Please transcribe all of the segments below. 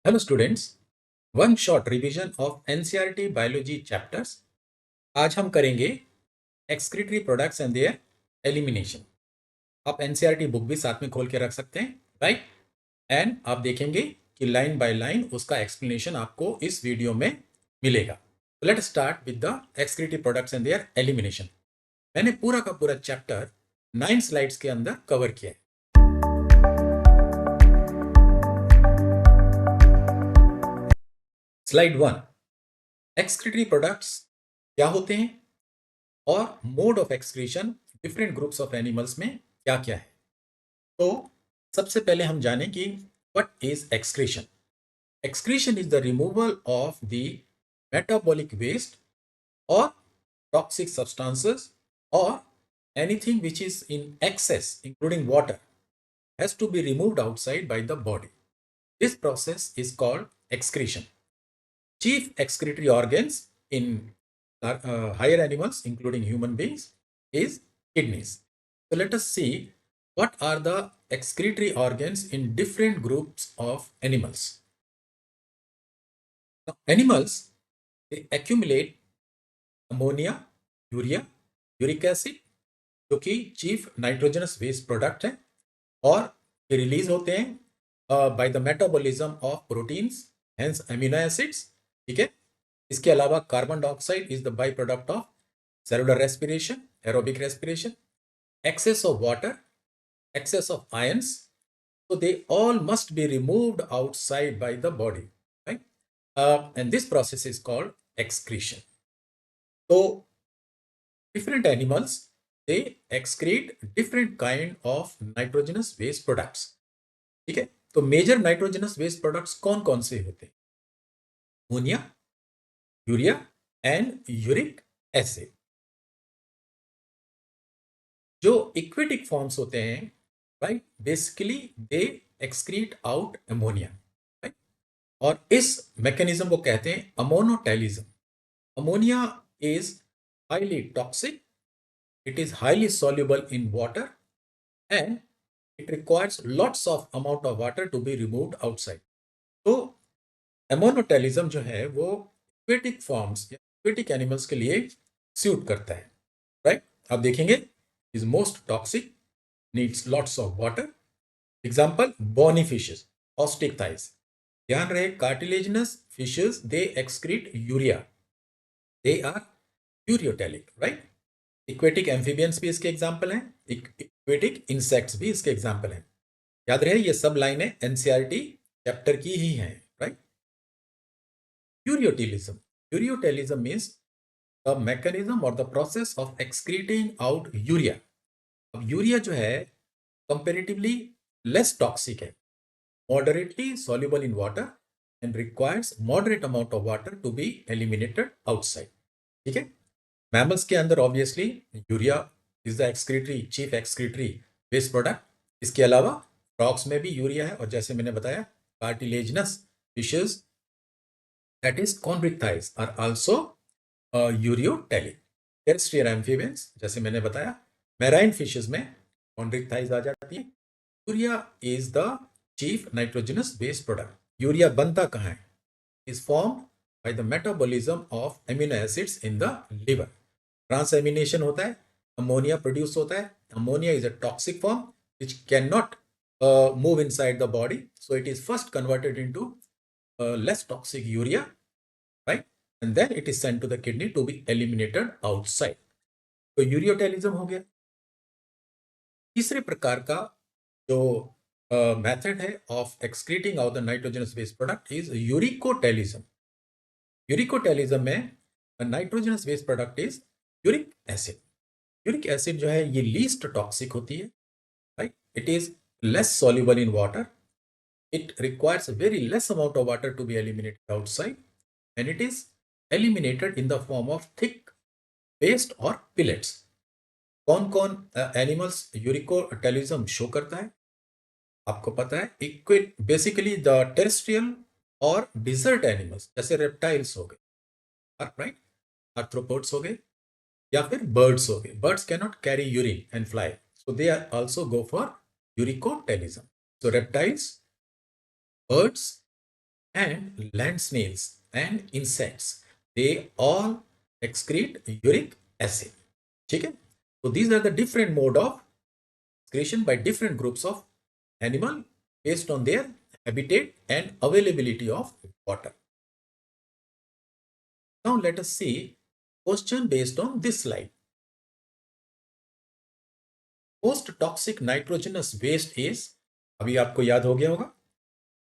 Hello students, one short revision of NCERT biology chapters. आज हम करेंगे excretory products and there elimination. आप NCERT book भी साथ में खोल के रख सकते हैं, राइट। एंड आप देखेंगे कि लाइन बाय लाइन उसका एक्सप्लेनेशन आपको इस वीडियो में मिलेगा। Let start with the excretory products and there elimination. मैंने पूरा का पूरा चैप्टर 9 स्लाइड्स के अंदर कवर किया है। स्लाइड 1, एक्सक्रीटरी प्रोडक्ट्स क्या होते हैं और mode of excretion different groups of animals में क्या क्या है। तो सबसे पहले हम जानें कि what is excretion. Excretion is the removal of the metabolic waste और टॉक्सिक सब्सटेंसेस और anything which is in excess including water has to be removed outside by the body. This process is called excretion. Chief excretory organs in higher animals including human beings is kidneys. So let us see what are the excretory organs in different groups of animals. Now, animals, they accumulate ammonia, urea, uric acid जो कि chief nitrogenous waste product है और ये release होते हैं by the metabolism of proteins hence amino acids. ठीक है, इसके अलावा carbon dioxide is the by product of cellular respiration, aerobic respiration, excess of water, excess of ions, so they all must be removed outside by the body, right? And this process is called excretion. So different animals, they excrete different kind of nitrogenous waste products. ठीक है, तो major nitrogenous waste products कौन कौन से होते हैं? Ammonia, urea and uric acid. जो aquatic forms होते हैं, राइट, बेसिकली दे एक्सक्रीट आउट अमोनिया, राइट। और इस मैकेनिज्म को कहते हैं ammonotelism. Ammonia is highly toxic, it is highly soluble in water and it requires lots of amount of water to be removed outside. तो एमोनोटेलिज्म जो है वो एक्वेटिक फॉर्म्स या एक्वेटिक एनिमल्स के लिए सूट करता है, राइट। आप देखेंगे is most toxic, needs lots of water. Example bony fishes, osteichthyes. ध्यान रहे, cartilaginous fishes they excrete urea, they are ureotelic, right. Aquatic amphibians भी इसके एग्जाम्पल हैं, इक्वेटिक इंसेक्ट्स भी इसके एग्जाम्पल हैं। याद रहे ये सब लाइनें एनसीईआरटी चैप्टर की ही हैं, right. Ureotelism, ureotelism means the mechanism और the process of excreting out urea. अब यूरिया जो है कंपेरेटिवली लेस टॉक्सिक है, moderately soluble in water and requires moderate amount of water to be eliminated outside. ठीक है, mammals के अंदर obviously urea is the excretory chief excretory waste product. इसके अलावा फ्रॉग्स में भी यूरिया है और जैसे मैंने बताया cartilaginous fishes that is chondrichthyes are also ureotelic. Terrestrial amphibians जैसे मैंने बताया, मैराइन फिशेस में कॉन्ड्रिक्टाइज आ जाती है। Urea is the chief nitrogenous waste product. Urea बनता कहाँ है? Is form by the metabolism of amino acids in the liver. Transamination होता है, अमोनिया प्रोड्यूस होता है। Ammonia is a toxic form which cannot move inside the body, so it is first converted into less toxic urea, right, and then it is sent to the kidney to be eliminated outside. तो ureotelism हो गया। तीसरे प्रकार का जो method है of excreting out the nitrogenous waste product is uricotelism. Uricotelism में nitrogenous waste product is uric acid. Uric acid जो है ये लीस्ट टॉक्सिक होती है, right. It is less soluble in water, it requires a very less amount of water to be eliminated outside and it is eliminated in the form of thick paste or pellets. कौन कौन animals uricotelism show करता है? आपको पता है, इक्विट basically the terrestrial और dessert animals जैसे reptiles हो गए, राइट, आर्थ्रोपोड्स हो गए या फिर बर्ड्स हो गए। Birds can not carry urine and fly, so they are also go for uricotelism. So reptiles, birds, and land snails and insects, they all excrete uric acid. ठीक है? So these are the different mode of excretion by different groups of animal based on their habitat and availability of water. Now let us see question based on this slide. Most toxic nitrogenous waste is, अभी आपको याद हो गया होगा,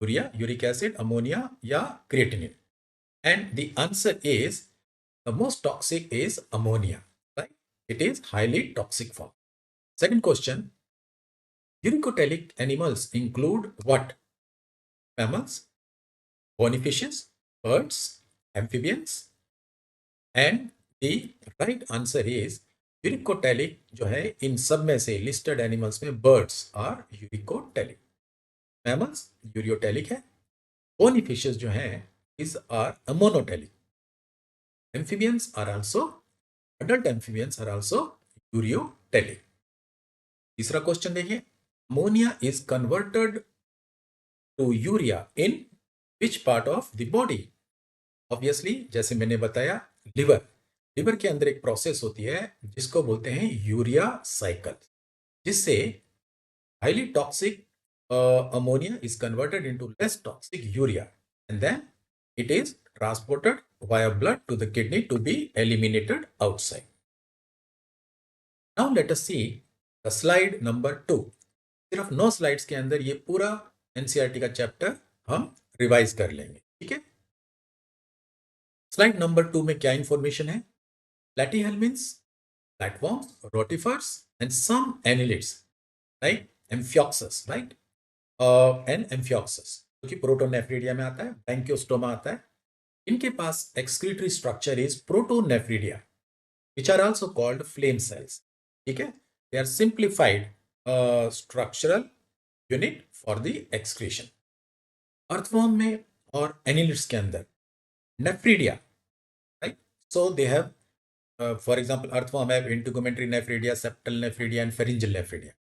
urea, uric acid, ammonia या creatinine. And the answer is the most toxic is ammonia, right? It is highly toxic form. Second question, uricotelic animals include what? Mammals, bony fishes, birds, amphibians, and the right answer is uricotelic जो है इन सब में से listed animals में birds are uricotelic, mammals ureotelic है, bony fishes जो हैं is are ammonotelic, amphibians are also, adult amphibians are also ureotelic. तीसरा क्वेश्चन देखिए, ammonia is converted to urea in which part of the body? Obviously जैसे मैंने बताया, liver, liver के अंदर एक प्रोसेस होती है जिसको बोलते हैं यूरिया साइकिल, जिससे highly toxic ammonia is converted into less toxic urea, and then it is transported via blood to the kidney to be eliminated outside. Now let us see the slide number 2. सिर्फ 9 slides के अंदर ये पूरा NCERT का chapter हम revise कर लेंगे. ठीक है? स्लाइड नंबर 2 में क्या इंफॉर्मेशन है? Platyhelminths, flatworms, rotifers, and some annelids like Amphioxus, right? And Amphioxus, जो कि प्रोटोनेफ्रिडिया में आता है, ब्रैंकियोस्टोमा आता है. इनके पास excretory structure is protonephridia, which are also called flame cells. ठीक है? They are simplified structural unit for the excretion. Earthworm में और एनिलिड्स के अंदर nephridia, right? So they have for example, earthworm have integumentary nephridia, septal nephridia, and pharyngeal nephridia.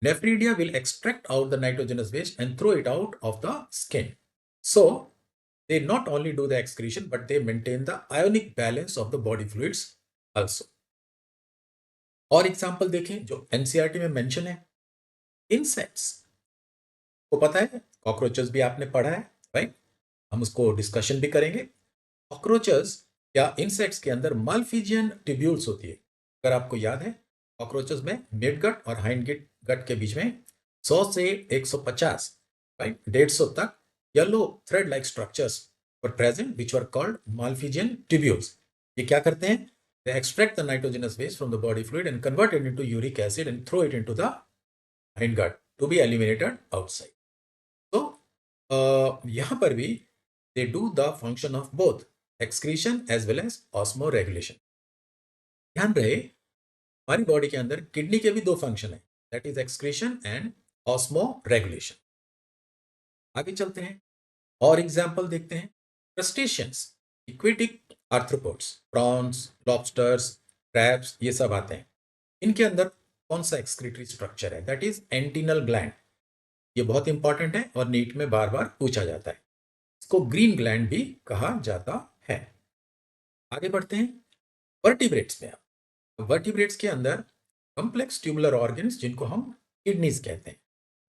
Nephridia will extract out the nitrogenous waste and throw it out of the skin. So they not only do the excretion, but they maintain the ionic balance of the body fluids also. और example देखें जो NCERT में mention है, insects को पता है, cockroaches भी आपने पढ़ा है, राइट? हम उसको डिस्कशन भी करेंगे. कॉकरोचेस या इंसेक्ट्स के अंदर माल्फिजियन ट्यूब्यूल्स होती है. अगर आपको याद है, कॉकरोचेस में मिड गट और हाइंड गट के बीच में 100 से 150, राइट, 150 तक yellow thread like structures were present which were called Malpighian tubules. ये क्या करते हैं? They extract the nitrogenous waste from the body fluid and convert it into uric acid and throw it into the hind gut to be eliminated outside. So यहाँ पर भी they do the function of both excretion as well as osmoregulation. ध्यान रहे, हमारी body के अंदर kidney के भी दो फंक्शन है, that is excretion and osmoregulation. आगे चलते हैं और एग्जाम्पल देखते हैं. Crustaceans, aquatic arthropods, prawns, lobsters, crabs, ये सब आते हैं. इनके अंदर कौन सा एक्सक्रीटरी स्ट्रक्चर है? That is antennal gland. ये बहुत इंपॉर्टेंट है और नीट में बार बार पूछा जाता है. इसको ग्रीन ग्लैंड भी कहा जाता है. आगे बढ़ते हैं वर्टिब्रेट्स में. वर्टिब्रेट्स के अंदर कंप्लेक्स ट्यूबुलर ऑर्गन्स जिनको हम किडनीज कहते हैं,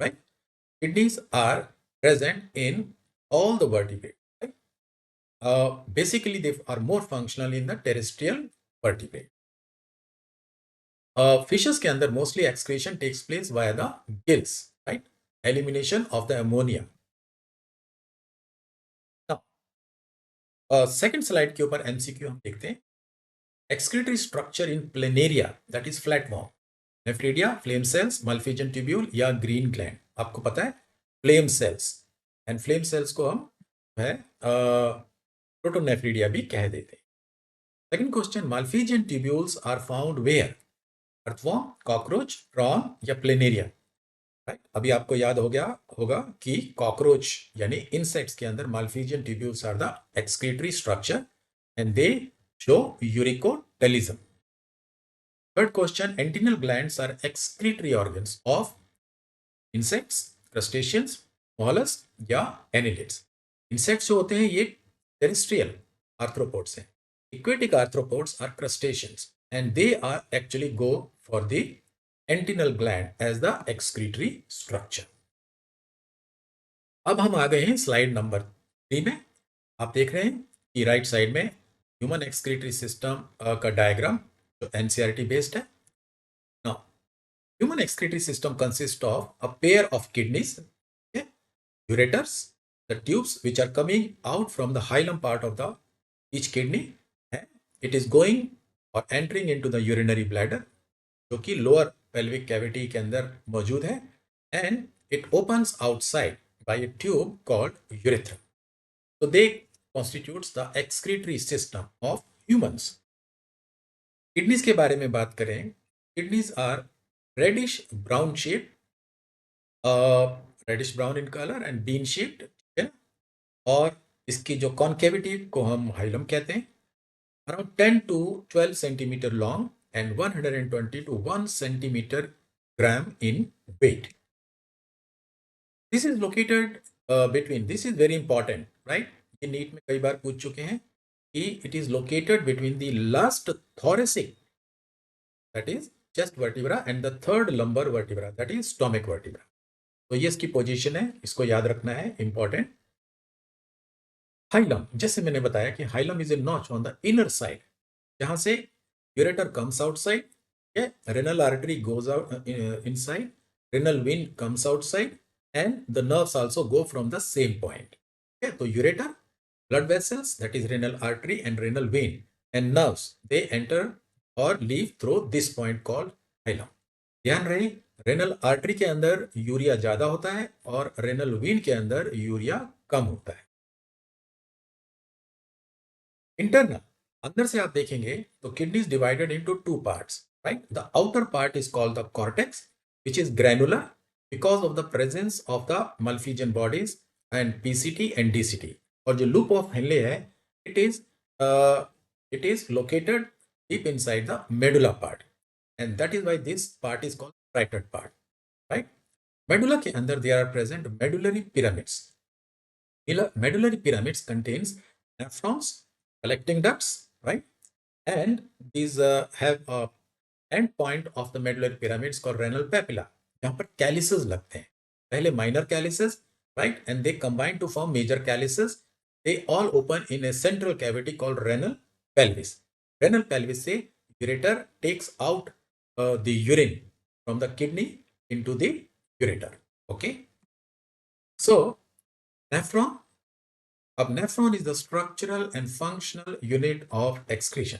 right? Kidneys are present in all the vertebrate, right? Basically they are more functional in the terrestrial vertebrate. Fishes के अंदर mostly excretion takes place via the gills, right? Elimination of the ammonia. Second slide के ऊपर MCQ हम देखते हैं. Excretory structure in planaria, that is flatworm, nephridia, flame cells, Malpighian tubule या green gland. आपको पता है flame cells, and flame cells को हम है protonephridia भी कह देते हैं. Second question, Malpighian tubules are found where? Earthworm, cockroach, prawn या planaria. Right? अभी आपको याद हो गया होगा कि cockroach यानी insects के अंदर Malpighian tubules are the excretory structure and they show uricotelism. Third question, antennal glands are excretory organs of insects, crustaceans, mollusks या annelids. इंसेक्ट्स जो होते हैं ये टेरेस्ट्रियल आर्थ्रोपोड्स हैं. Aquatic arthropods are crustaceans and they are actually go for the antennal gland as the excretory structure. अब हम आ गए हैं स्लाइड नंबर 3 में. आप देख रहे हैं कि राइट साइड में ह्यूमन एक्सक्रीटरी सिस्टम का डायग्राम जो एनसीईआरटी बेस्ड है. Now human excretory system consist of a pair of kidneys, ureters, the tubes which are coming out from the hilum part of the each kidney. It is going or entering into the urinary bladder जो कि lower pelvic cavity के अंदर मौजूद है, and it opens outside by a tube called urethra. So they constitutes the excretory system of humans. Kidneys के बारे में बात करें, kidneys are reddish brown shaped, reddish brown in colour and bean shaped, ठीक है. और इसकी जो कॉन्केविटी को हम हाइलम कहते हैं, around 10 to 12 centimetre long and 120 to 1 centimetre gram in weight. This is located between, this is very important, right. ये नीट में कई बार पूछ चुके हैं कि it is located between the last thoracic, that is chest vertebra, and the third lumbar vertebra, that is stomach vertebra. तो ये इसकी पोजीशन है, इसको याद रखना है, इंपॉर्टेंट. हाइलम, जैसे मैंने बताया कि hilum is a notch on the inner side, जहां से ureter comes outside, renal artery goes out inside, renal vein comes outside, and the nerves also go from the same point. तो ureter, blood vessels, that is renal artery and renal vein, and nerves, they enter or leave through this point called hilum. ध्यान रहे, renal artery के अंदर urea ज्यादा होता है और renal vein के अंदर यूरिया कम होता है. इंटरनल, अंदर से आप देखेंगे तो kidney is divided into two parts, right. The outer part is called the cortex which is granular because of the presence of the malpighian bodies and PCT and DCT. और जो loop of Henle है, it is located deep inside the medulla part, and that is why this part is called striated part, right. Medulla के अंदर there are present medullary pyramids. Medullary pyramids contains nephrons, collecting ducts, right? And these have a end point of the medullary pyramids called renal papilla. यहाँ पर calyces लगते हैं. पहले minor calyces, right? And they combine to form major calyces. They all open in a central cavity called renal pelvis. Renal pelvis से ureter takes out the urine from the kidney into the ureter. Okay. So nephron. अब nephron is the structural and functional unit of excretion.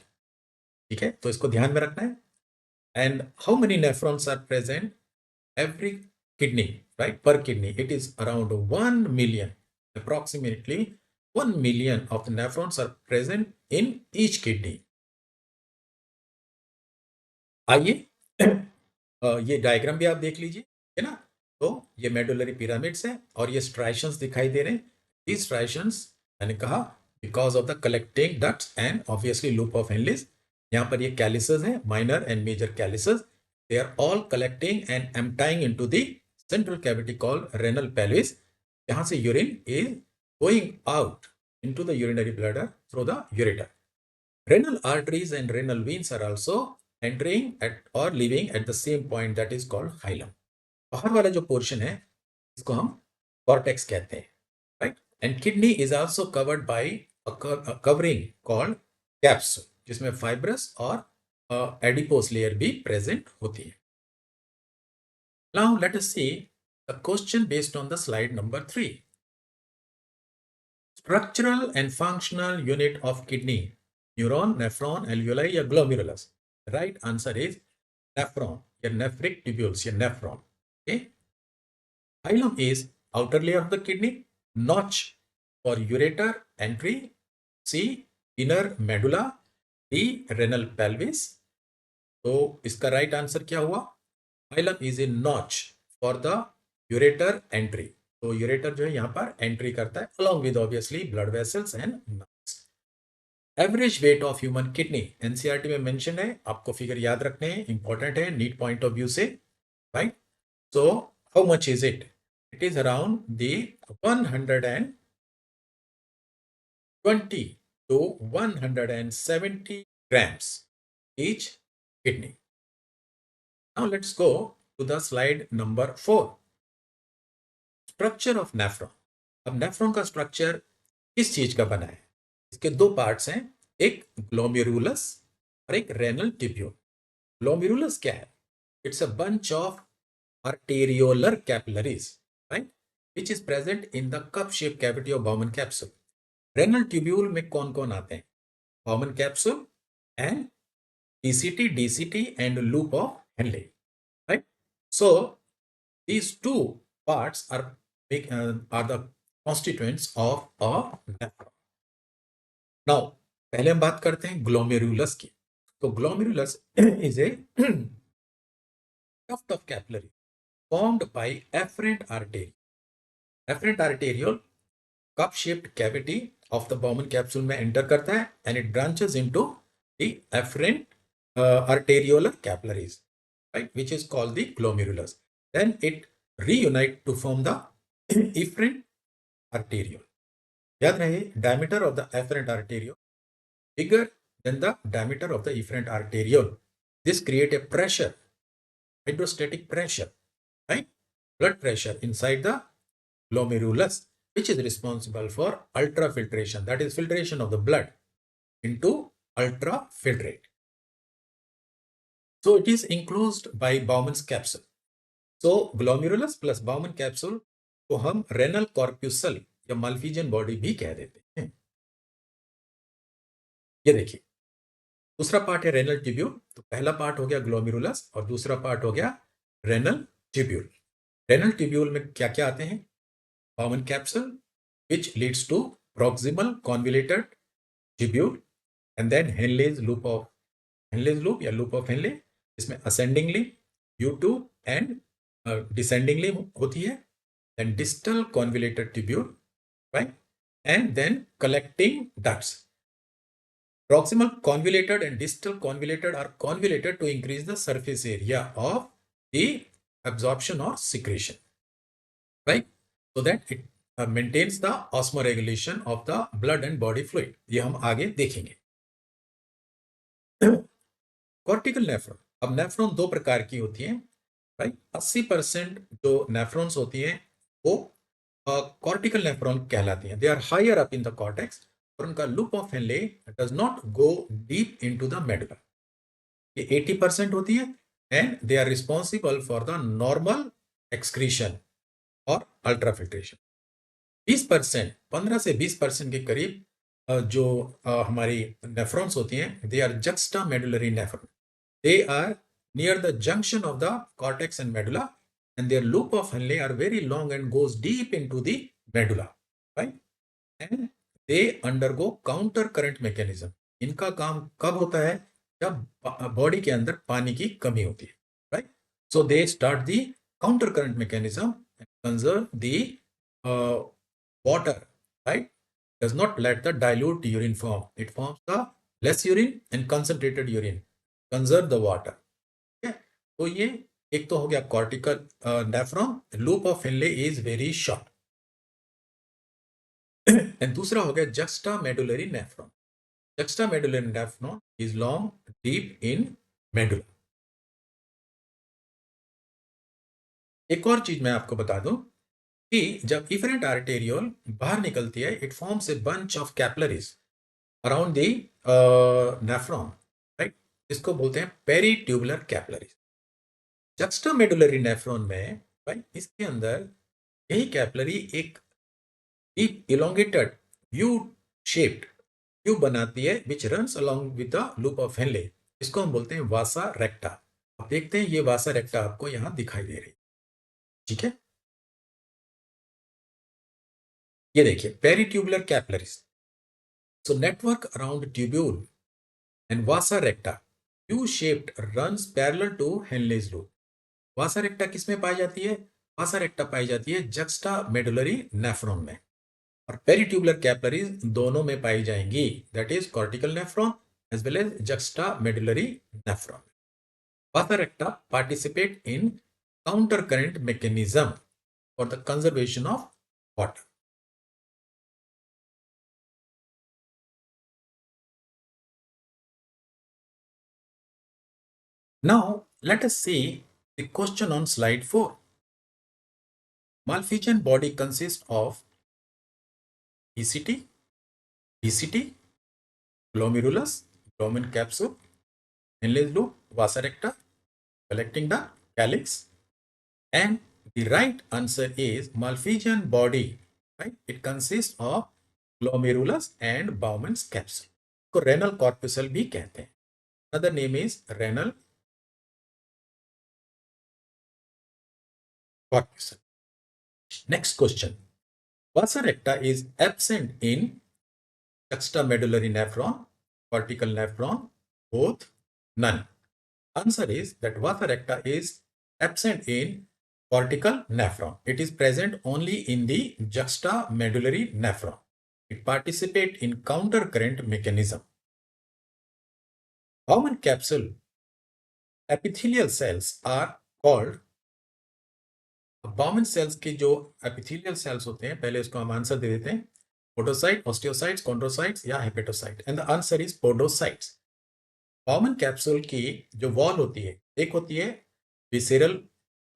ठीक है, तो इसको ध्यान में रखना है. And how many nephrons are present every kidney, right, per kidney. It is around 1 million, approximately 1 million of the nephrons are present in each kidney. आइए ये डायग्राम भी आप देख लीजिए, है ना. तो ये मेडुलरी पिरामिड्स है और ये स्ट्राइशंस दिखाई दे रहे हैं. These striations, मैंने कहा, because of the collecting ducts and obviously loop of Henle's. यहाँ पर ये calyces हैं, minor and major calyces. They are all collecting and emptying into the central cavity called renal pelvis, जहाँ से urine is going out into the urinary bladder through the ureter. Renal arteries and renal veins are also entering at or leaving at the same point, that is called hilum. बाहर वाला जो portion है इसको हम cortex कहते हैं, right? And kidney is also covered by a covering called capsule, जिसमें fibrous और adipose layer भी present होती है. Now let us see a question based on the slide number 3. Structural and functional unit of kidney: neuron, nephron, alveoli या glomerulus. The right answer is nephron, या nephric tubules, या nephron. Okay. Hilum is outer layer of the kidney, notch for ureter entry, C inner medulla, D renal pelvis. तो इसका right answer क्या हुआ? Hilum is a notch for the ureter entry. तो ureter जो है यहाँ पर एंट्री करता है along with obviously blood vessels and nerves. Average weight of human kidney NCERT में मेंशन है, आपको फिगर याद रखने हैं, इंपॉर्टेंट है नीट पॉइंट ऑफ व्यू से, right. So how much is it? It is around the 100 and 20 to 170 grams each kidney. Now let's go to the slide number 4. Structure of nephron. अब nephron का structure किस चीज का बना है? इसके दो पार्ट्स हैं, एक ग्लोमेरुलस और एक रेनल ट्यूब्यूल. ग्लोमेरुलस क्या है? It's a bunch of arteriolar capillaries, right, which is present in the cup shaped cavity of Bowman capsule. Renal tubule में कौन कौन आते हैं? Bowman capsule and PCT, DCT and loop of Henle, right? So these two parts are the constituents of a nephron. Now पहले हम बात करते हैं ग्लोमेरुलस की. तो glomerulus is a tuft of capillary formed by afferent artery. Afferent arteriole cup shaped cavity of the Bowman capsule में enter करता है and it branches into the afferent arteriolar capillaries, right, which is called the glomerulus. Then it reunite to form the efferent arteriole. याद रहे, diameter of the afferent arteriole bigger than the diameter of the efferent arteriole. This create a pressure, hydrostatic pressure, right, blood pressure inside the glomerulus, which is responsible for ultrafiltration, that is filtration of the blood into ultrafiltrate. So it is enclosed by Bowman's capsule. So glomerulus plus Bowman capsule को हम renal corpuscle या Malpighian body भी कह देते हैं. ये देखिए, दूसरा पार्ट है रेनल ट्यूब्यूल. तो पहला पार्ट हो गया ग्लोमेरुलस और दूसरा पार्ट हो गया रेनल ट्यूब्यूल. रेनल ट्यूब्यूल में क्या क्या आते हैं? Bowman capsule, which leads to proximal convoluted tubule, and then Henle's loop या loop of Henle, इसमें ascendingly U2 and descendingly होती है. Then distal convoluted tubule, right, and then collecting ducts. Proximal convoluted and distal convoluted are convoluted to increase the surface area of the absorption or secretion, right, so that it maintains the osmoregulation of the blood and body fluid. ये हम आगे देखेंगे. Cortical nephron. अब nephron दो प्रकार की होती हैं, राइट. 80% जो नेफ्रॉन्स होती हैं वो कॉर्टिकल नेफ्रॉन कहलाती हैं. They are higher up in the cortex और उनका loop of Henle does not go deep into the medulla. ये 80% होती है and they are responsible for the normal excretion और अल्ट्राफिल्ट्रेशन. 20%, 15 से 20% के करीब जो हमारी नेफ्रॉन्स होती हैं, they are juxta medullary nephron. They are near the junction of the cortex and medulla, and their loop of Henle are very long and goes deep into the medulla, right? And they undergo counter current mechanism. इनका काम कब होता है? जब body के अंदर पानी की कमी होती है, right? So they start the counter current mechanism and conserve the water, right? Does not let the dilute urine form. It forms the less urine and concentrated urine. Conserve the water. ठीक है, तो ये एक तो हो गया cortical nephron. Loop of Henley is very short. And दूसरा हो गया juxta medullary nephron. Juxta medullary nephron is long deep in medulla. एक और चीज मैं आपको बता दूं कि जब इफरेंट आर्टेरियोल बाहर निकलती है, it forms a bunch of capillaries around the nephron, इसको बोलते हैं पेरीट्यूबुलर कैपिलरीज. जक्स्टामेडुलरी नेफ्रॉन में भाई इसके अंदर यही कैपिलरी एक deep elongated U shaped tube बनाती है विच runs along with the loop of Henley. इसको हम बोलते हैं वासा रेक्टा. आप देखते हैं ये वासा रेक्टा आपको यहां दिखाई दे रही है. ठीक है, ये देखिए peritubular capillaries. So network around tubule and vasa recta U-shaped runs parallel to Henle's loop. Vasa recta किसमें पाई जाती है? वासा रेक्टा पाई जाती है जक्स्टा मेडुलरी नेफ्रॉन में, और पेरीट्यूबुलर कैपिलरीज दोनों में पाई जाएंगी, that is cortical nephron as well as juxta medullary nephron. Vasa recta participate in counter current mechanism for the conservation of water. Now, let us see the question on slide 4. Malpighian body consists of ECT, DCT, glomerulus, Bowman capsule, inlet loop, vasa recta, collecting duct, calyx, and the right answer is Malpighian body. Right? It consists of glomerulus and Bowman's capsule. को renal corpuscle भी कहते हैं. Another name is renal corpuscle. Next question. Vasa recta is absent in juxtamedullary nephron, cortical nephron, both, none. Answer is that vasa recta is absent in cortical nephron. It is present only in the juxtamedullary nephron. It participates in countercurrent mechanism. Bowman capsule epithelial cells are called. Bowman cells के जो epithelial cells होते हैं, पहले इसको हम answer दे देते हैं, podocyte, osteocytes, chondrocytes या hepatocyte, and the answer is podocytes. Bowman capsule की जो wall होती है, एक होती है visceral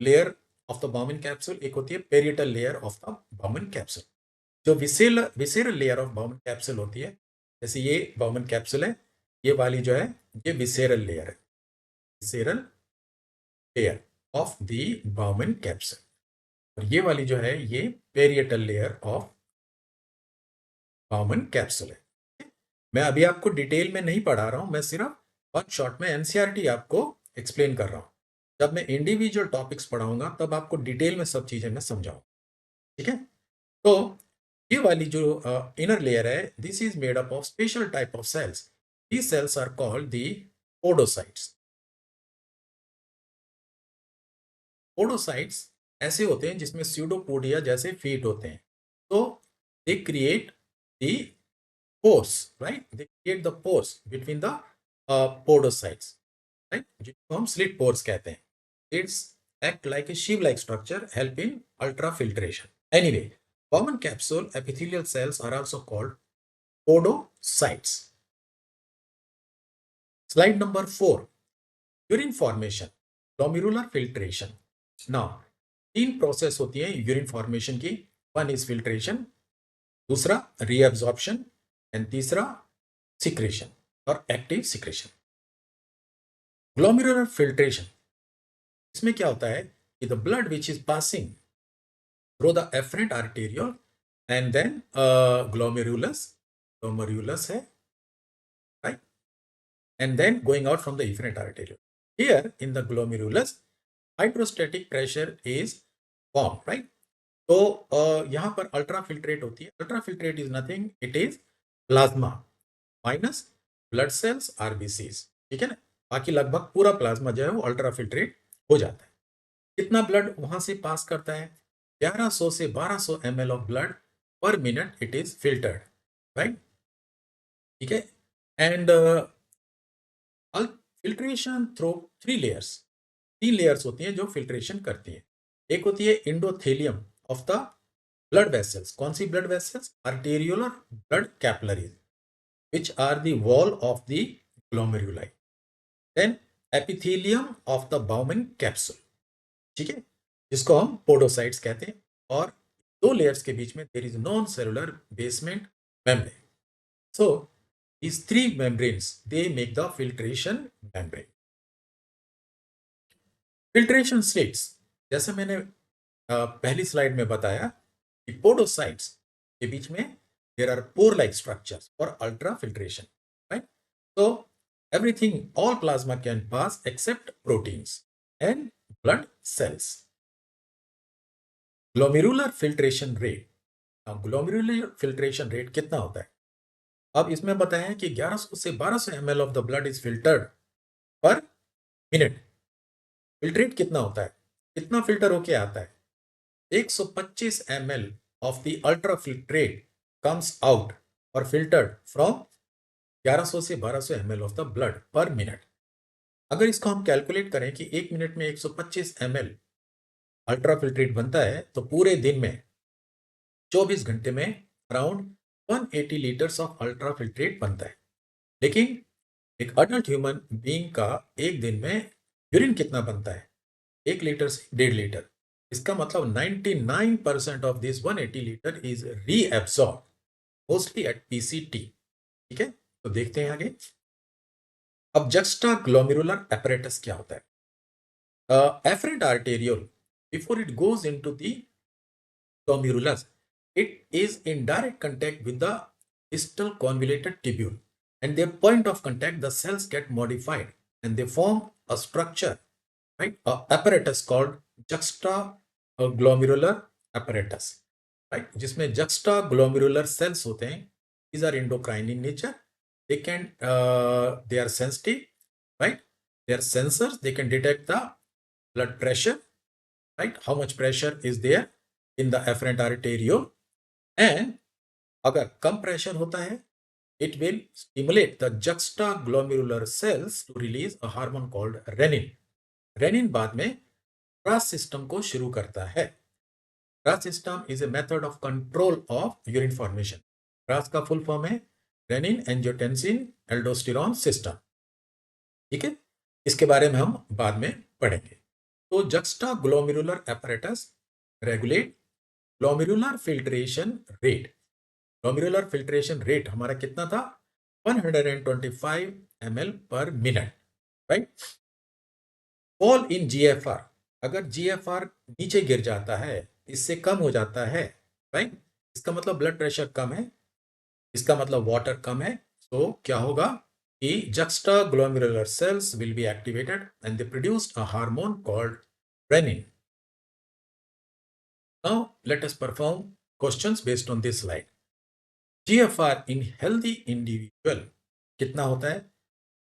layer of the Bowman capsule, एक होती है parietal layer of the Bowman capsule. जो visceral layer of Bowman capsule होती है, जैसे ये Bowman capsule है, ये वाली जो है ये visceral layer है, visceral layer of the Bowman capsule. और ये वाली जो है ये parietal layer of Bowman capsule है. मैं अभी आपको डिटेल में नहीं पढ़ा रहा हूं, मैं सिर्फ वन शॉट में एनसीईआरटी आपको एक्सप्लेन कर रहा हूं. जब मैं इंडिविजुअल टॉपिक्स पढ़ाऊंगा तब आपको डिटेल में सब चीजें मैं समझाऊंगा. ठीक है. तो ये वाली जो इनर लेयर है, this is made up of special type of cells. These cells are called the podocytes. Podocytes ऐसे होते हैं जिसमें स्यूडोपोडिया जैसे फीट होते हैं. तो they create the pores, right? They create the pores between the podocytes, right? जिनको हम slit pores कहते हैं. It's act like a sieve-like structure, help in ultrafiltration. Anyway, Bowman capsule epithelial cells are also called podocytes. Slide number 4. Urine formation, glomerular filtration. Now, तीन process होती है urine formation की. One is filtration, दूसरा reabsorption and तीसरा secretion और active secretion. Glomerular filtration, इसमें क्या होता है कि the blood which is passing through the afferent arteriole and then glomerulus है, right, and then going out from the efferent arteriole. Here in the glomerulus hydrostatic pressure is form, right. तो यहां पर ultra filtrate होती है. Ultra filtrate is nothing, it is plasma minus blood cells RBCs. ठीक है ना. बाकी लगभग पूरा प्लाज्मा जो है वो अल्ट्रा फिल्ट्रेट हो जाता है. कितना ब्लड वहां से पास करता है? 1100 से 1200 ml ऑफ ब्लड पर minute it is filtered, right. ठीक है. And filtration through 3 layers, 3 layers होती हैं जो फिल्ट्रेशन करती है. एक होती है इंडोथेलियम ऑफ द blood vessels. कौन सी blood vessels? Arteriolar blood capillaries, which are the wall of the glomeruli. Then epithelium of the Bowman capsule. ठीक है, जिसको हम podocytes कहते हैं. और दो layers के बीच में there is non-cellular basement membrane. So these three membranes they make the filtration membrane. Filtration slits, जैसे मैंने पहली स्लाइड में बताया, पोडोसाइट्स के बीच में there are pore like structures for ultra filtration, right? So everything, all plasma can pass except proteins and blood cells. Glomerular filtration rate. Now glomerular filtration rate कितना होता है? अब इसमें बताया कि 1100 से 1200 ml of the blood is filtered per minute. Filtrate कितना होता है? कितना फिल्टर होके आता है? 125 ml of the ultrafiltrate comes out or filtered from 1100 से 1200 ml of the blood per minute. अगर इसको हम कैलकुलेट करें कि एक मिनट में 125 ml अल्ट्राफिल्ट्रेट बनता है तो पूरे दिन में 24 घंटे में अराउंड 180 लीटर्स ऑफ अल्ट्राफिल्ट्रेट बनता है. लेकिन एक अडल्ट ह्यूमन बीइंग का एक दिन में यूरिन कितना बनता है? 1 लीटर से 1.5 लीटर। इसका मतलब 99% of this 180 litre is reabsorb mostly eight PCT. ठीक है, तो देखते हैं आगे। अब जक्स्टा ग्लोमेरुलर apparatus क्या होता है? Afferent arteriole, before it goes into the glomerulus, it is in direct contact with the distal convoluted tubule, and their point of contact, the cells get modified and they form a structure, right? A apparatus called juxtaglomerular apparatus, right? जिसमें juxtaglomerular cells होते हैं. These are endocrine in nature. They are sensitive, right? They are sensors. They can detect the blood pressure, right? How much pressure is there in the afferent arteriole, and अगर कम pressure होता है, it will stimulate the juxtaglomerular cells to release a hormone called renin. Renin बाद में RAS system को शुरू करता है. RAS system is a method of control of urine formation. RAS का फुल फॉर्म है रेनिन एंजियोटेंसिन एल्डोस्टेरॉन सिस्टम. ठीक है, इसके बारे में हम बाद में पढ़ेंगे. तो juxtaglomerular apparatus regulate glomerular filtration rate. Glomerular filtration rate हमारा कितना था? 125 ml per minute, right? Fall in GFR, अगर GFR नीचे गिर जाता है, इससे कम हो जाता है, right? इसका मतलब ब्लड प्रेशर कम है, इसका मतलब वाटर कम है. तो क्या होगा कि juxtaglomerular cells will be activated and they produce a hormone called renin. Now let us perform questions based on this slide. GFR in healthy individual कितना होता है?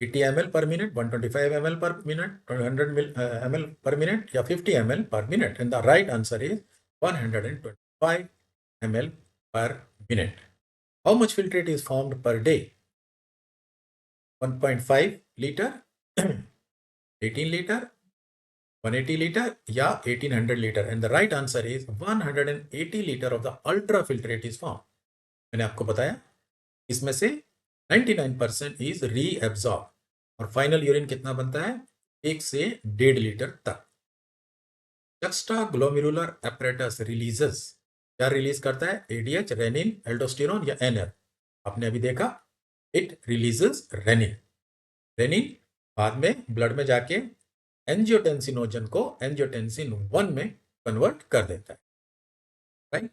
80 ml per minute, 125 ml per minute, 200 ml per minute या 50 ml per minute, and the right answer is 125 ml per minute. How much filtrate is formed per day? 1.5 liter, 18 liter, 180 liter या 1800 liter, and the right answer is 180 liter of the ultrafiltrate is formed. मैंने आपको बताया इसमें से 99% is reabsorb, और final urine कितना बनता है? 1 से 1.5 लीटर तक. juxtaglomerular apparatus रिलीजेस, क्या रिलीज करता है? एडीएच, रेनिन, एल्डोस्टेरॉन या एनएफ. आपने अभी देखा, इट रिलीजेस रेनिन. रेनिन बाद में ब्लड में जाके एंजियोटेंसिनोजन को एंजियोटेंसिन 1 में कन्वर्ट कर देता है, right?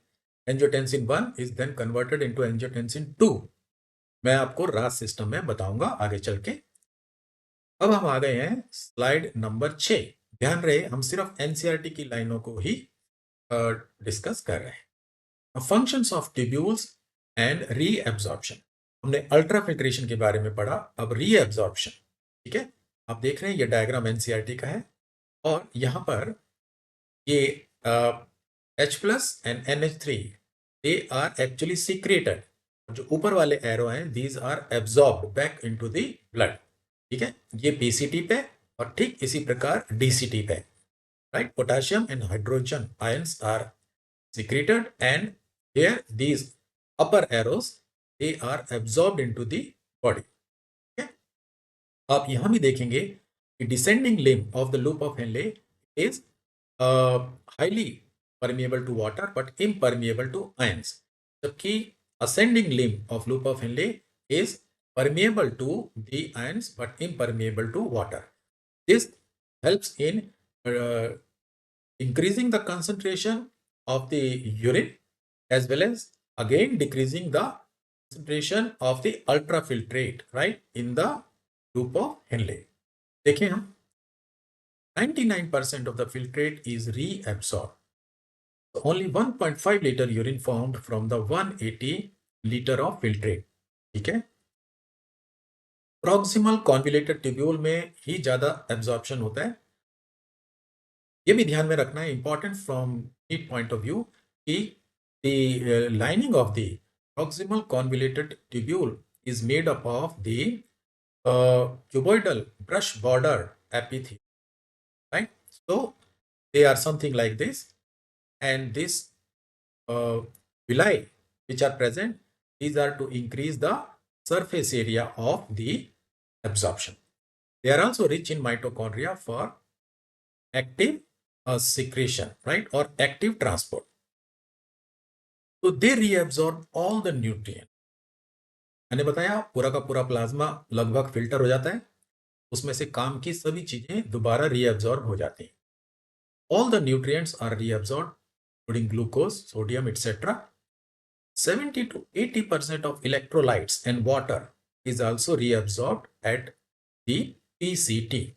Angiotensin 1 is then converted into angiotensin 2. मैं आपको रास सिस्टम में बताऊंगा आगे चल के. अब हम आ गए हैं स्लाइड नंबर 6. ध्यान रहे, हम सिर्फ एनसीईआरटी की लाइनों को ही डिस्कस कर रहे हैं. Functions of tubules and reabsorption. हमने अल्ट्राफिल्ट्रेशन के बारे में पढ़ा, अब रीएब्सॉर्प्शन. ठीक है, आप देख रहे हैं ये डायग्राम एनसीईआरटी का है, और यहां पर ये H plus and NH3 they are actually secreted. जो ऊपर वाले एरो हैं, these are absorbed back into the blood. ठीक है, ये पीसीटी पे और ठीक इसी प्रकार डीसीटी पे, right? Potassium and hydrogen ions are secreted, and here these upper arrows they are absorbed into the body. Okay? आप यहां भी देखेंगे कि descending limb of the loop of Henle is highly permeable to water but impermeable to ions, जबकि ascending limb of loop of Henle is permeable to the ions but impermeable to water. This helps in increasing the concentration of the urine as well as again decreasing the concentration of the ultrafiltrate, right, in the loop of Henle. देखें हम, 99% of the filtrate is reabsorbed. So only 1.5 liter urine formed from the 180 liter of filtrate. ठीक है, proximal convoluted tubule में ही ज्यादा absorption होता है. ये भी ध्यान में रखना है, important from NEET point of view, कि the lining of the proximal convoluted tubule is made up of the cuboidal brush border epithelium, right? So they are something like this, and this villi which are present, these are to increase the surface area of the absorption. They are also rich in mitochondria for active secretion, right, or active transport. So they reabsorb all the nutrient. मैंने बताया पूरा का पूरा plasma लगभग filter हो जाता है, उसमें से काम की सभी चीजें दोबारा रीअब्सॉर्ब हो जाती हैं. All the nutrients are reabsorbed, including glucose, sodium, etc. 70 to 80% of electrolytes and water is also reabsorbed at the PCT.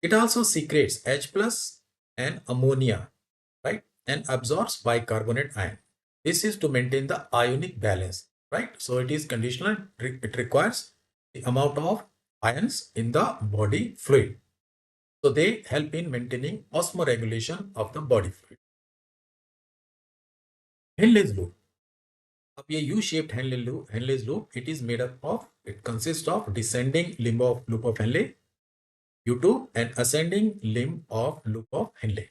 It also secretes H plus and ammonia, right, and absorbs bicarbonate ion. This is to maintain the ionic balance, right? So it is conditional. It requires the amount of ions in the body fluid. So they help in maintaining osmoregulation of the body fluid. Henle's loop. अब ये U-shaped Henle's loop, it is made up of, it consists of descending limb of loop of Henle, U2, and ascending limb of loop of Henle.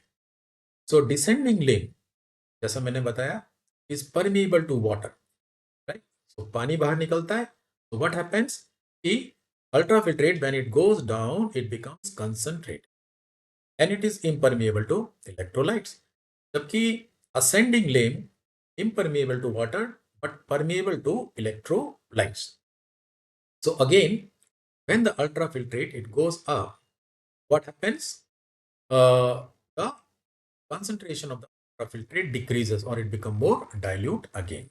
So descending limb, जैसा मैंने बताया, is permeable to water, right? So पानी बाहर निकलता है. So what happens? कि ultrafiltrate, when it goes down, it becomes concentrate, and it is impermeable to electrolytes. जबकि ascending limb impermeable to water but permeable to electrolytes. So again, when the ultrafiltrate it goes up, what happens? The concentration of the ultrafiltrate decreases or it become more dilute again.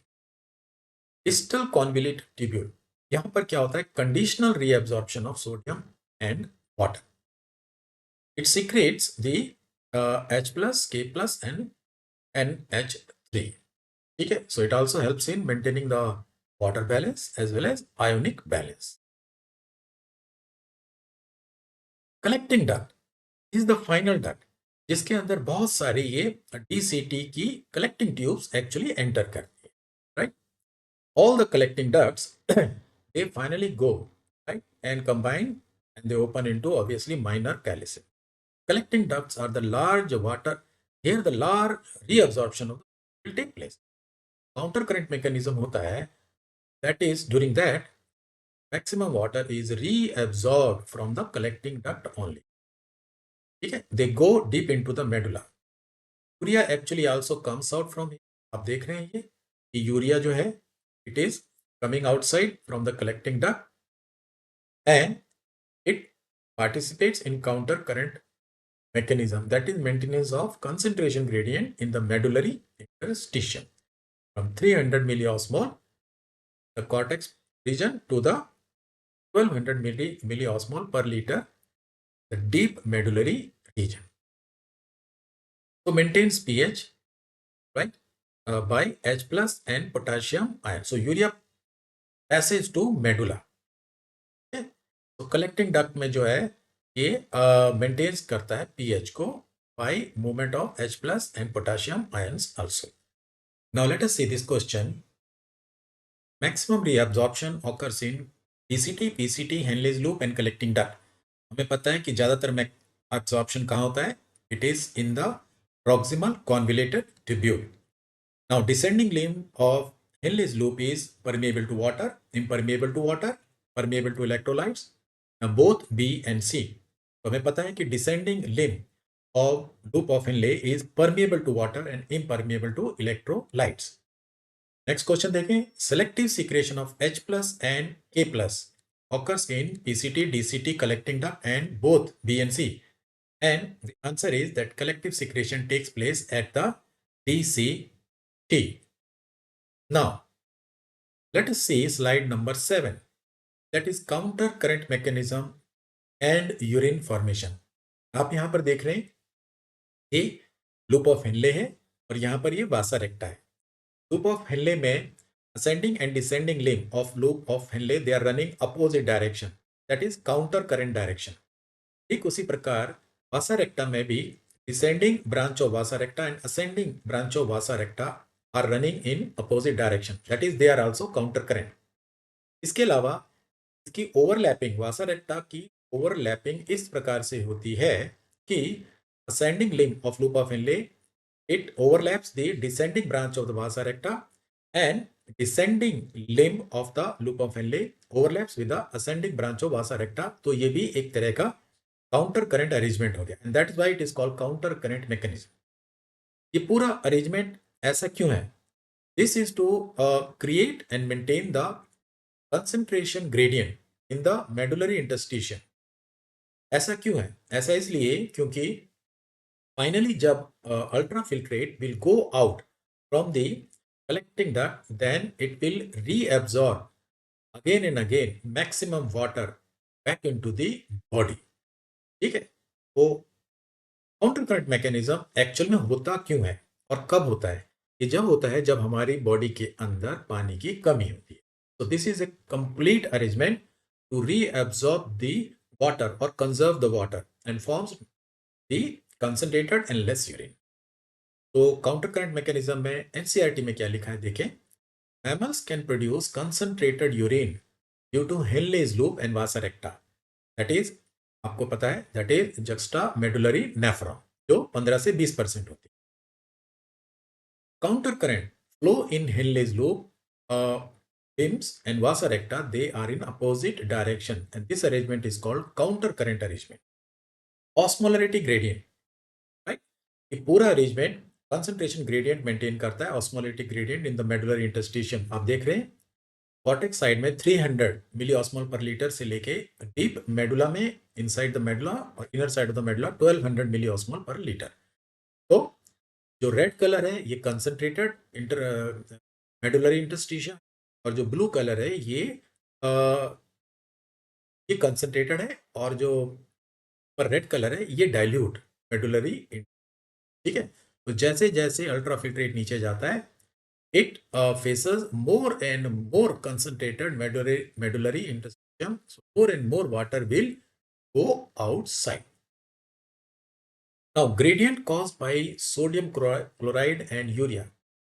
Distal convolute tubule. यहाँ पर क्या होता है? Conditional reabsorption of sodium and water. It secretes the H plus, K plus, and NH3. Okay, so it also helps in maintaining the water balance as well as ionic balance. Collecting duct is the final duct, जिसके अंदर बहुत सारी ये DCT की collecting tubes actually enter करती है, right? All the collecting ducts they finally go, right, and combine, and they open into obviously minor calyces. Collecting ducts are the large water, here the large reabsorption of will take place. Counter current mechanism होता है, that is during that maximum water is reabsorbed from the collecting duct only. ठीक है, they go deep into the medulla. Urea actually also comes out from here. आप देख रहे हैं ये कि यूरिया जो है it is coming outside from the collecting duct and it participates in counter current mechanism, that is maintenance of concentration gradient in the medullary interstitium from 300 milliosmol the cortex region to the 1200 milliosmol per liter the deep medullary region. So maintains pH, right, by H plus and potassium ion. So urea passes to medulla. Okay? So collecting duct में जो है ये maintains करता है pH को by movement of H plus and potassium ions also. Now let us see this question. Maximum reabsorption occurs in DCT, PCT, Henle's loop and collecting duct. हमें पता है कि ज्यादातर absorption कहाँ होता है? It is in the proximal convoluted tubule. Now descending limb of Henle's loop is permeable to water, impermeable to water, permeable to electrolytes, both B and C. तो हमें पता है कि descending limb of loop of Henle is permeable to water and impermeable to electrolytes. Next question देखें. Selective secretion of H plus and K plus occurs in PCT, DCT, collecting duct and both B and C. And the answer is that collective secretion takes place at the DCT. Now, let us see slide number 7. That is counter current mechanism and urine formation. आप यहाँ पर देख रहे हैं ये loop of Henle है और यहाँ पर ये वासा रेक्टा है. लूप ऑफ हेनले में ascending and descending limb of loop of Henle they are running opposite direction, that is counter current direction. ठीक उसी प्रकार वासा रेक्टा में भी descending branch of vasa recta and ascending branch of vasa recta are running in opposite direction, that is they are also counter current. इसके अलावा इसकी overlapping वासा रेक्टा की overlapping इस प्रकार से होती है कि ascending limb of loop of Henle it overlaps the descending branch of the vasa recta and descending limb of the loop of Henle overlaps with the ascending branch of vasa recta. तो ये भी एक तरह का counter current arrangement हो गया, and that is why it is called counter current mechanism. ये पूरा अरेंजमेंट ऐसा क्यों है? This is to create and maintain the concentration gradient in the medullary interstitium. ऐसा क्यों है? ऐसा इसलिए क्योंकि फाइनली जब ultra filtrate will go out from the collecting duct, then it will reabsorb again and again maximum water back into the body। ठीक है, तो काउंटर करंट मैकेनिज्म एक्चुअल में होता क्यों है और कब होता है? ये जब होता है जब हमारी बॉडी के अंदर पानी की कमी होती है। तो this is a complete arrangement to reabsorb the water और conserve the water and forms the concentrated and less urine. तो काउंटर करंट मैकेनिज्म में एनसीईआरटी में क्या लिखा है देखें। Mammals can produce concentrated urine due to Henle's loop and vasa recta, that is, आपको पता है, that is juxta medullary nephron, जो 15 से 20% होती है। Counter current flow in Henle's loop limbs and vasa recta, they are in opposite direction, and this arrangement is called counter current arrangement। osmolarity gradient, right? ये पूरा arrangement concentration gradient maintain करता है, osmolarity gradient in the medullary interstitium. आप देख रहे हैं cortex side में 300 मिली osmole per litre से लेके डीप मेडुला में, इनसाइड द मेडुला और inner side of the medulla 1200 milli osmole per litre. तो जो रेड कलर है ये कंसंट्रेटेड मेडुलरी इंटरस्टिशियम, और जो ब्लू कलर है ये कंसंट्रेटेड है, और जो पर रेड कलर है ये डाइल्यूट मेडुलरी। ठीक है, तो जैसे जैसे अल्ट्राफिल्ट्रेट नीचे जाता है, it faces more and more concentrated medullary interstitium, so more and more water will go outside। Now gradient caused by sodium chloride and urea,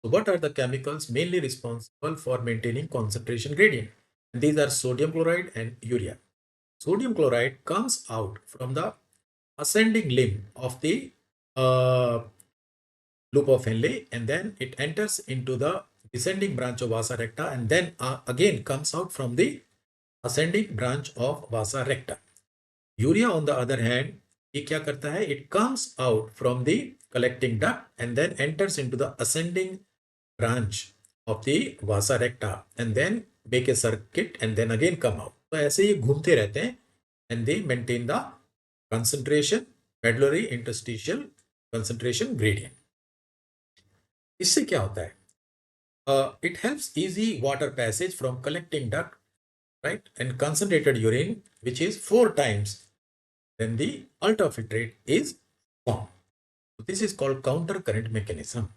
so what are the chemicals mainly responsible for maintaining concentration gradient? These are sodium chloride and urea। Sodium chloride comes out from the ascending limb of the uh, loop of Henle, and then it enters into the descending branch of vasa recta, and then again comes out from the ascending branch of vasa recta। Urea on the other hand, ये क्या करता है? It comes out from the collecting duct and then enters into the ascending branch of the vasa recta and then make a circuit and then again come out। तो ऐसे ये घूमते रहते हैं and they maintain the concentration, medullary interstitial concentration gradient। इससे क्या होता है? It helps easy water passage from collecting duct, right, and concentrated urine, which is 4 times than the ultrafiltrate is formed। So this is called counter current mechanism।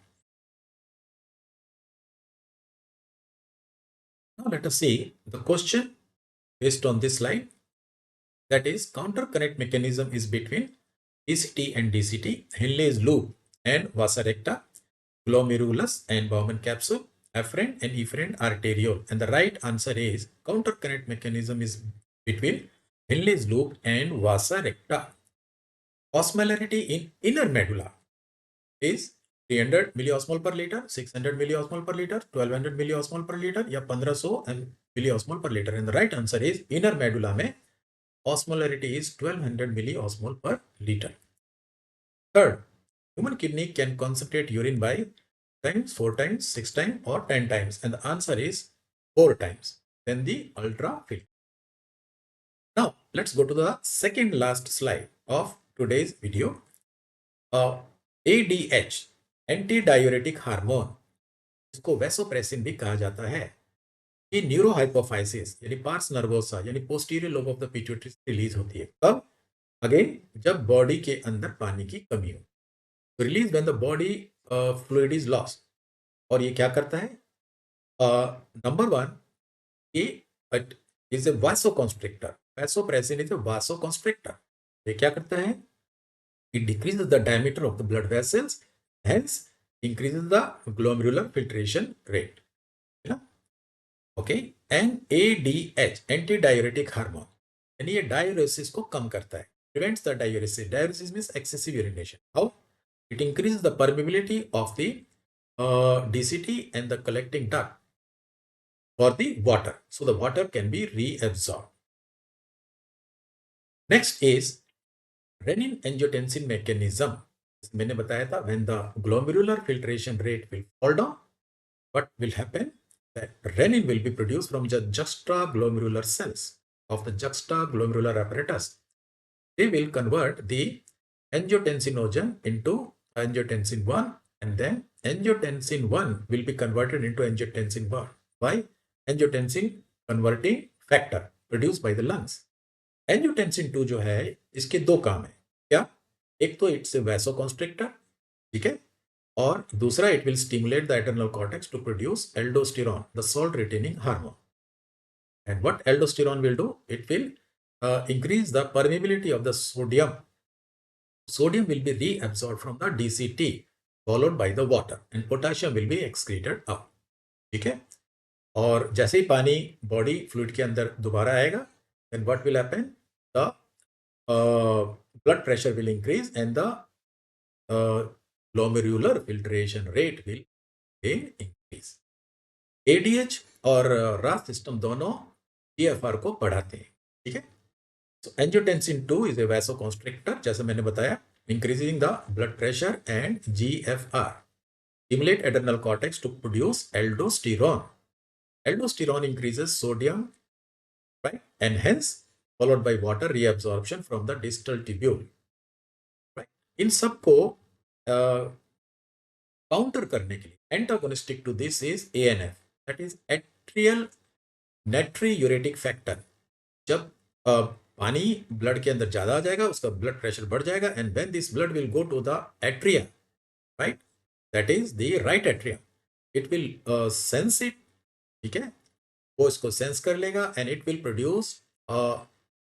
Now let us see the question based on this slide, that is counter current mechanism is between ECT and DCT, Henle's loop and vasa recta, glomerulus and Bowman capsule, afferent and efferent arteriole, and the right answer is counter current mechanism is between Henle's loop and vasa recta। Osmolarity in inner medulla is 300 milliosmol per liter, 600 milliosmol per liter, 1200 milliosmol per liter या 1500 milliosmol per liter, and the right answer is inner medulla में osmolarity is 1200 milliosmol per liter। Third, human kidney can concentrate urine by times, 4 times, 6 times or 10 times, and the answer is 4 times then the ultrafiltrate। Now let's go to the second last slide of today's video। ADH, anti diuretic hormone, इसको vasopressin भी कहा जाता है, ये neurohypophysis यानी parse nervosa यानी posterior lobe of the pituitary से release होती है। कब? अगेन जब बॉडी के अंदर पानी की कमी हो, तो release when the body fluid is lost. और ये क्या करता है? नंबर वन, ये is a vasoconstrictor. Vasopressin is a vasoconstrictor. ये क्या करता है? It decreases the diameter of the blood vessels, hence increases the glomerular filtration rate। है ना? Okay, and ADH, anti diuretic hormone, यानी ये डायूरेसिस को कम करता है, prevents the diuresis। Diuresis means excessive urination। How? It increases the permeability of the DCT and the collecting duct for the water, so the water can be reabsorbed। Next is renin angiotensin mechanism मैंने बताया था, when the glomerular filtration rate will fall down, what will happen? That renin will be produced from the juxtaglomerular cells of the juxtaglomerular apparatus. They will convert the angiotensinogen into angiotensin 1, and then angiotensin 1 will be converted into angiotensin 1 by angiotensin converting factor produced by the lungs. Angiotensin 2 जो है, इसके दो काम है। क्या? एक तो it's a vasoconstrictor, ठीक है, और दूसरा it will stimulate the adrenal cortex to produce aldosterone, the salt retaining hormone. And what aldosterone will do? It will increase the permeability of the sodium. Sodium will be reabsorbed from the DCT followed by the water, and potassium will be excreted up. ठीक है, और जैसे ही पानी body fluid के अंदर दोबारा आएगा, then what will happen? The blood pressure will increase and the glomerular filtration rate will increase. ADH और RAS सिस्टम दोनों GFR को बढ़ाते हैं, ठीक है. So angiotensin 2 is a vasoconstrictor, जैसे मैंने बताया, increasing the blood pressure and GFR. Stimulate adrenal cortex to produce aldosterone. Aldosterone increases sodium, right, and hence followed by water reabsorption from the distal tubule, right. इन सबको counter करने के लिए antagonistic to this is ANF, that is atrial natriuretic factor. जब पानी blood के अंदर ज्यादा आ जाएगा, उसका ब्लड प्रेशर बढ़ जाएगा, and when this blood will go to the atria, right, that is the right atria, it will sense it, ठीक है, वो इसको सेंस कर लेगा and it will produce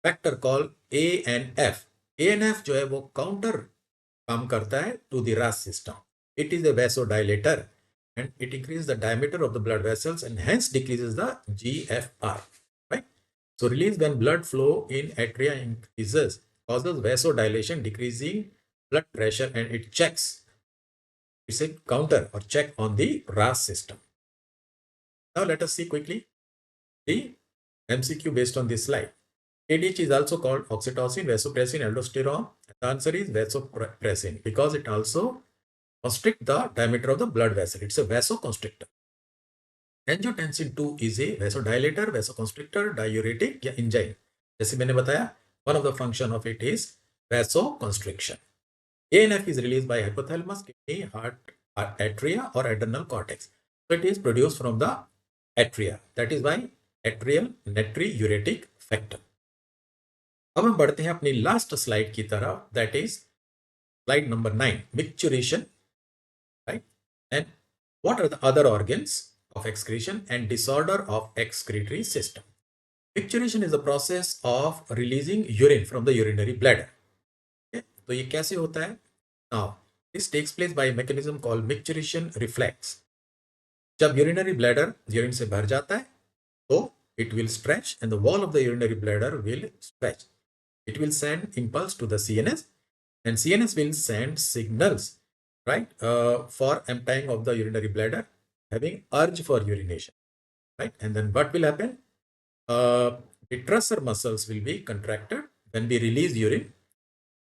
factor call ANF. ANF जो है वो काउंटर काम करता है to the RAS system. It is a vasodilator and it increases the diameter of the blood vessels and hence decreases the GFR, right. So release when blood flow in atria increases causes vasodilation, decreasing blood pressure, and it checks, it's a counter or check on the RAS system. Now let us see quickly the MCQ based on this slide. ADH is also called oxytocin, vasopressin, aldosterone. The answer is vasopressin because it also constrict the diameter of the blood vessel. It's a vasoconstrictor. Angiotensin 2 is a vasodilator, vasoconstrictor, diuretic या enzyme. जैसे मैंने बताया, one of the function of it is vasoconstriction. ANF is released by hypothalamus, kidney, heart, atria or adrenal cortex. So it is produced from the atria. That is why atrial natriuretic factor. अब हम बढ़ते हैं अपनी last slide की तरफ, that is slide number 9, micturition. Right? And what are the other organs of excretion and disorder of excretory system? Micturition is the process of releasing urine from the urinary bladder. Okay? तो ये कैसे होता है? Now, this takes place by a mechanism called micturition reflex. जब urinary bladder urine से भर जाता है, तो it will stretch and the wall of the urinary bladder will stretch. It will send impulse to the CNS and CNS will send signals, right, for emptying of the urinary bladder, having urge for urination, right. And then what will happen? Detrusor muscles will be contracted when we release urine,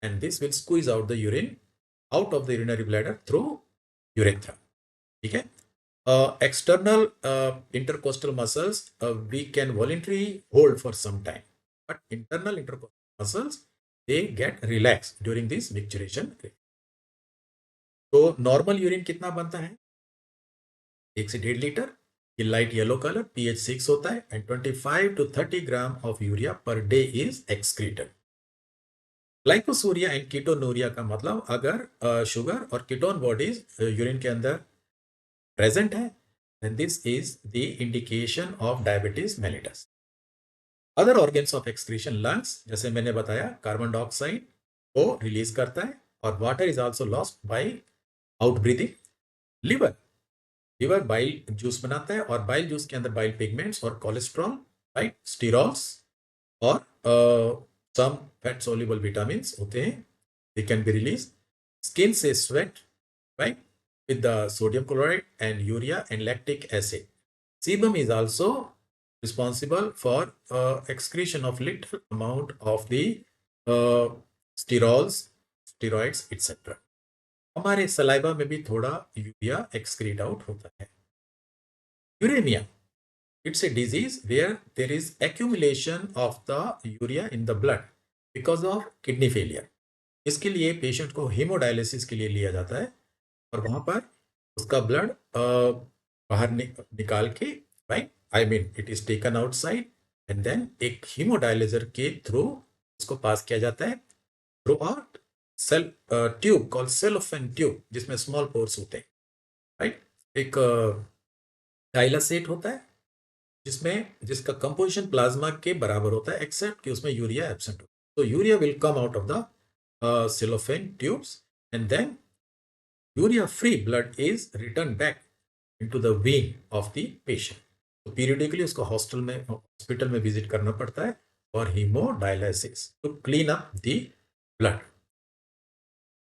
and this will squeeze out the urine out of the urinary bladder through urethra. Okay. External intercostal muscles we can voluntarily hold for some time, but internal intercostal muscles, they get relaxed during this micturition. तो normal urine कितना बनता है? 1 से 1.5 litre. ये light yellow colour, pH 6 होता है, and 25 to 30 gram of urea per day is excreted. Glycosuria and ketonuria का मतलब अगर शुगर और कीटोन बॉडीज यूरिन के अंदर प्रेजेंट है, then this is the indication of diabetes mellitus. Other organs of excretion, lungs, जैसे मैंने बताया, कार्बन डाइऑक्साइड को रिलीज करता है और water is also lost by out breathing. Liver, liver bile juice बनाता है और बाइल जूस के अंदर बाइल पिगमेंट्स और कोलेस्ट्रॉल, राइट, स्टीरोल्स और सम फैट सोल्यूबल विटामिन्स होते हैं, they can be release. Skin से sweat, right, with the sodium chloride and urea and lactic acid. Sebum is also responsible for excretion of little amount of the steroids etcetera. हमारे saliva में भी थोड़ा urea excrete out होता है। Uremia, it's a disease where there is accumulation of the urea in the blood because of kidney failure. इसके लिए patient को haemodialysis के लिए लिया जाता है और वहां पर उसका ब्लड बाहर निकाल के, right, I mean it is taken outside and then एक हीमोडायलिजर के थ्रू उसको पास किया जाता है through out cell tube called cellophane tube, जिसमें स्मॉल पोर्स होते हैं, राइट। एक डाइलासेट होता है जिसका कंपोजिशन प्लाज्मा के बराबर होता है, एक्सेप्ट कि उसमें यूरिया एब्सेंट होता है। तो urea will come out of the cellophane tubes and then urea free blood is returned back into the vein of the patient. तो पीरियडिकली उसको हॉस्पिटल में विजिट करना पड़ता है और hemodialysis to clean up the blood.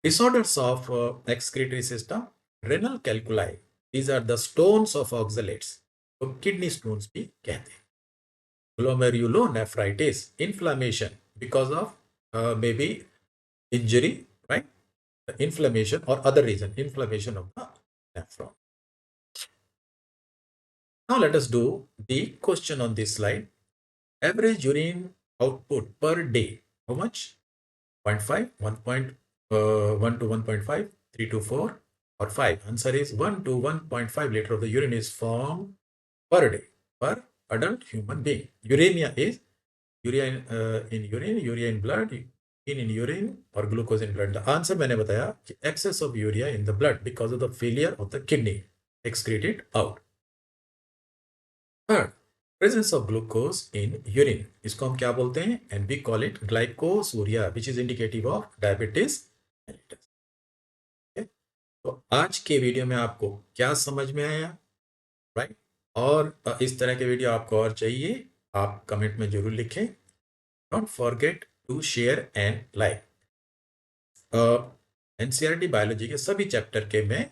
Disorders of excretory system, renal calculi, these are the stones of oxalates, तो kidney stones भी कहते हैं। Glomerulonephritis, inflammation because of maybe injury, right? Inflammation or other reason, inflammation of the nephron. Now let us do the question on this slide. Average urine output per day, how much? 0.5, 1.1 to 1.5, 3 to 4 or 5. Answer is 1 to 1.5 liter of the urine is formed per day per adult human being. Uremia is urea in urine, urea in blood, in urine or glucose in blood. The answer मैंने बताया कि excess of urea in the blood because of the failure of the kidney excreted out. Third, presence of glucose in urine, इसको हम क्या बोलते हैं? And we call it glycosuria, which is indicative of diabetes mellitus. Okay? तो आज के video में आपको क्या समझ में आया, राइट? और इस तरह के वीडियो आपको और चाहिए, आप कमेंट में जरूर लिखें। Don't forget to share and like. NCERT biology के सभी चैप्टर के मैं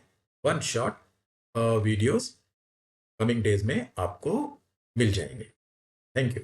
one shot videos coming days में आपको मिल जाएंगे। Thank you.